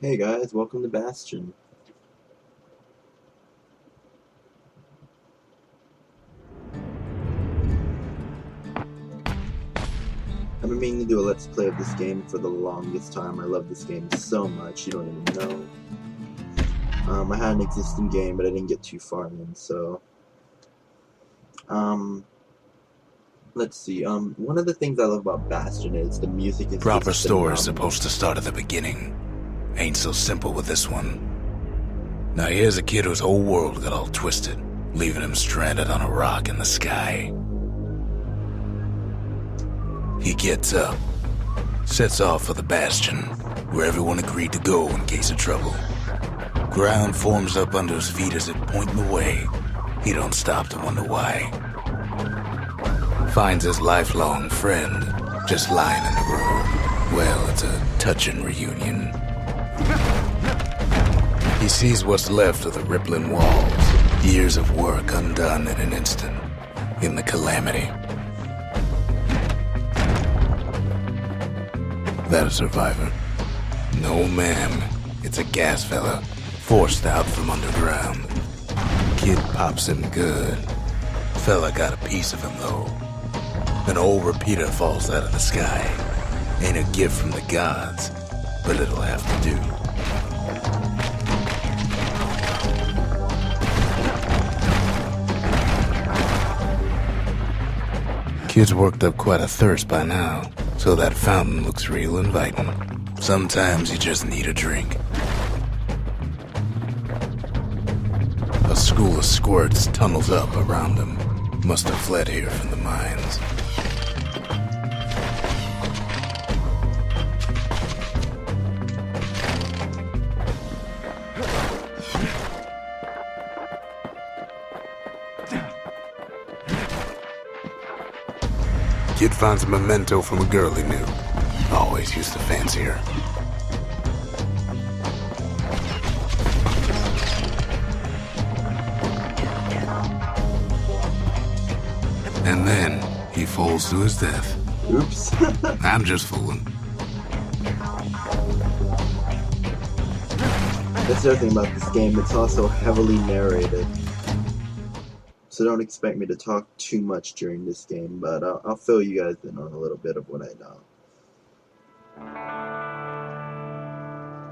Hey guys, welcome to Bastion. I've been meaning to do a let's play of this game for the longest time. I love this game so much, you don't even know. I had an existing game, but I didn't get too far in, so... let's see, one of the things I love about Bastion is the music is Proper just story is phenomenal. supposed to start at the beginning. Ain't so simple with this one. Now here's a kid whose whole world got all twisted, leaving him stranded on a rock in the sky. He gets up, sets off for the Bastion, where everyone agreed to go in case of trouble. Ground forms up under his feet as it pointing the way. He don't stop to wonder why. Finds his lifelong friend just lying in the road. Well, it's a touching reunion. He sees what's left of the rippling walls, years of work undone in an instant, in the calamity. That a survivor? No, ma'am. It's a gas fella, forced out from underground. Kid pops him good. Fella got a piece of him, though. An old repeater falls out of the sky. Ain't a gift from the gods, but it'll have to do. Kid's worked up quite a thirst by now, so that fountain looks real inviting. Sometimes you just need a drink. A school of squirts tunnels up around him. Must have fled here from the mines. Kid finds a memento from a girl he knew. Always used to fancy her. And then he falls to his death. Oops. I'm just fooling. That's the other thing about this game, it's also heavily narrated. So don't expect me to talk too much during this game, but I'll fill you guys in on a little bit of what I know.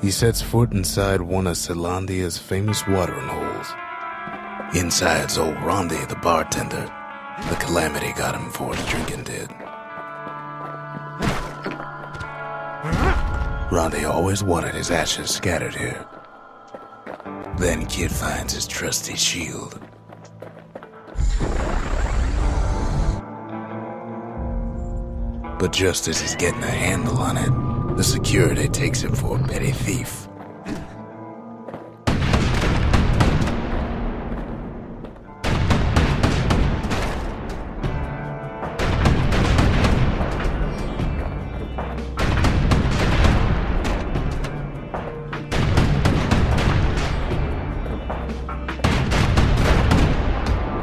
He sets foot inside one of Celandia's famous watering holes. Inside's old Rondi, the bartender. The calamity got him before his drinking did. Rondi always wanted his ashes scattered here. Then Kid finds his trusty shield. But just as he's getting a handle on it, the security takes him for a petty thief.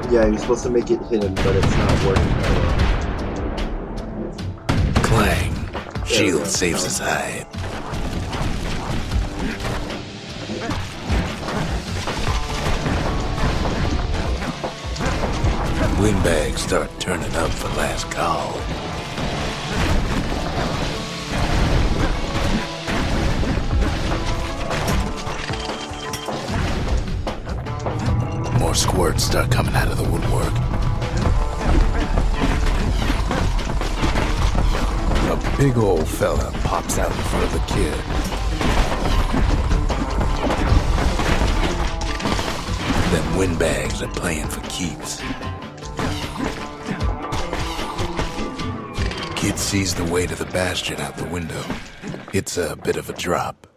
Yeah, you're supposed to make it hidden, but it's not working that well. Clang. Shield saves his hide. Windbags start turning up for last call. More squirts start coming out of the woodwork. A big old fella pops out in front of the kid. Them windbags are playing for keeps. Kid sees the way to the Bastion out the window. It's a bit of a drop.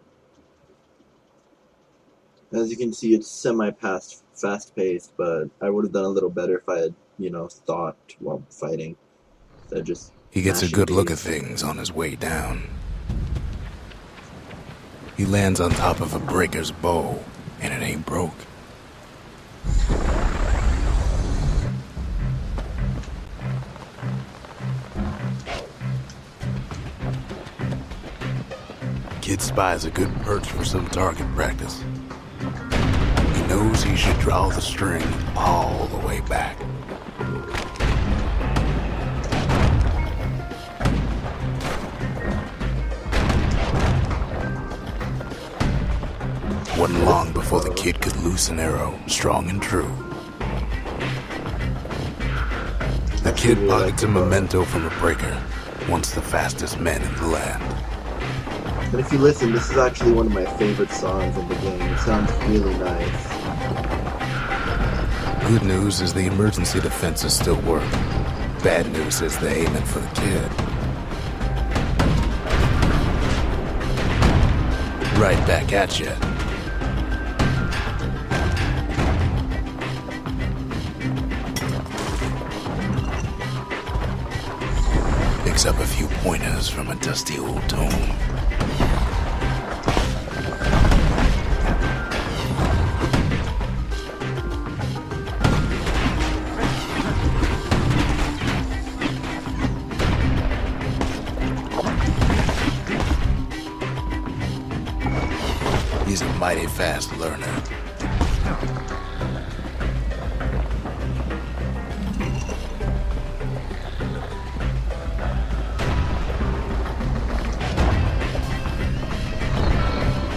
As you can see, it's fast-paced, but I would have done a little better if I had, thought while fighting. So just He gets a mashing good look at beats. things on his way down. He lands on top of a breaker's bow, and it ain't broke. Kid spies a good perch for some target practice. He knows he should draw the string all the way back. Wasn't long before the kid could loose an arrow, strong and true. The kid pockets a memento from a breaker, once the fastest man in the land. And if you listen, this is actually one of my favorite songs in the game. It sounds really nice. Good news is the emergency defenses still work. Bad news is they're aiming for the kid. Right back at you. Picks up a few pointers from a dusty old tome. He's a mighty fast learner.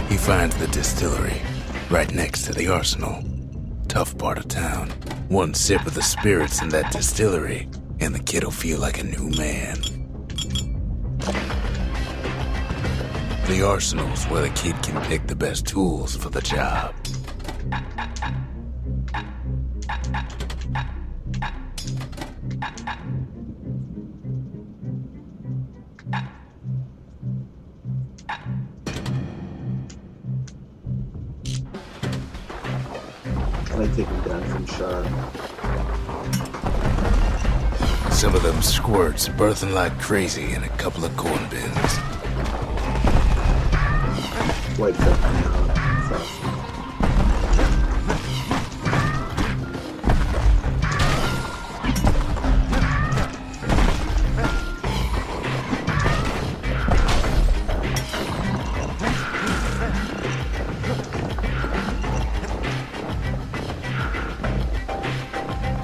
He finds the distillery, right next to the arsenal. Tough part of town. One sip of the spirits in that distillery, and the kid'll feel like a new man. The arsenal's where the kid can pick the best tools for the job. Can I take him down from shot? Some of them squirts birthing like crazy in a couple of corn bins. White stuff now. It's awesome.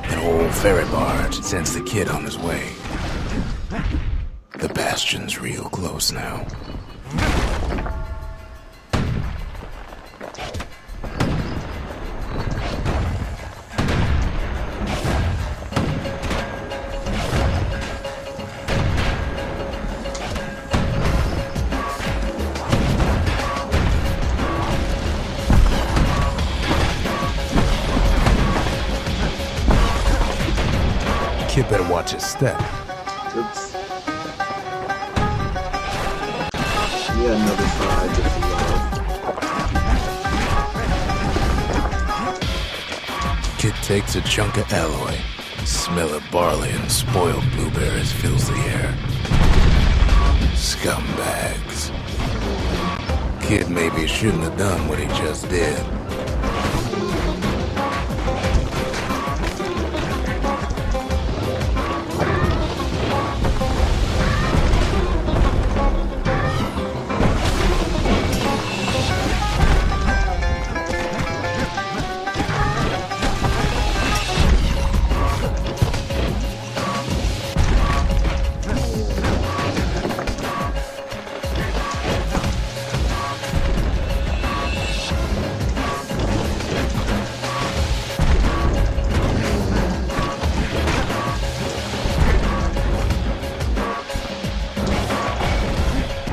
An old ferry barge sends the kid on his way. The Bastion's real close now. Kid better watch his step. Oops. Yeah, another 5 just love. Kid takes a chunk of alloy. Smell of barley and spoiled blueberries fills the air. Scumbags. Kid maybe shouldn't have done what he just did.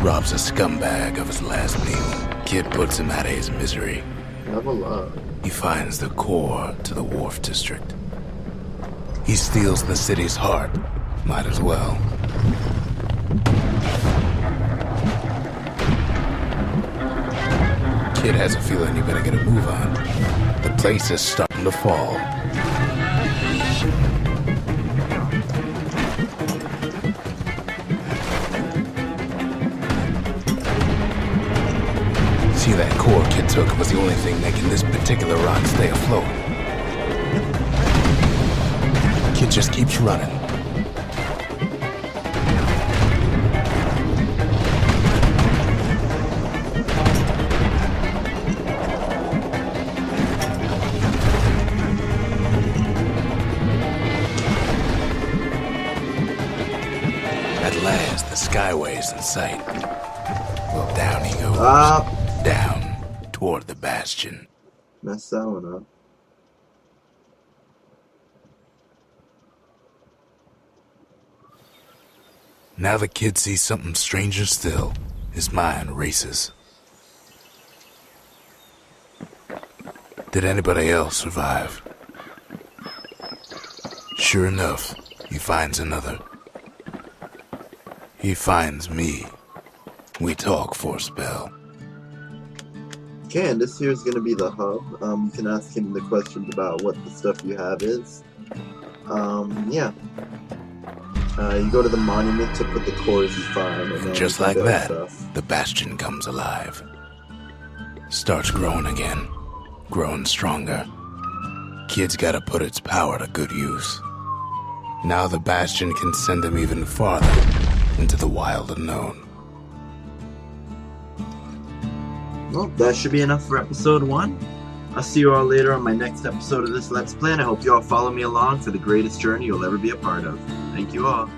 Robs a scumbag of his last meal. Kid puts him out of his misery. Level up. He finds the core to the Wharf District. He steals the city's heart. Might as well. Kid has a feeling you better get a move on. The place is starting to fall. See, that core Kid took was the only thing making this particular rock stay afloat. Kid just keeps running. At last, the skyway's in sight. Well, down he goes. Down toward the Bastion. Mess that one up. Now the kid sees something stranger still. His mind races. Did anybody else survive? Sure enough, he finds another. He finds me. We talk for a spell. Okay, and this here is going to be the hub. You can ask him the questions about what the stuff you have is. Yeah. You go to the monument to put the cores you find. And then Just like that, the Bastion comes alive. Starts growing again. Growing stronger. Kid's gotta put its power to good use. Now the Bastion can send him even farther into the wild unknown. Well, that should be enough for episode 1. I'll see you all later on my next episode of this Let's Play, and I hope you all follow me along for the greatest journey you'll ever be a part of. Thank you all.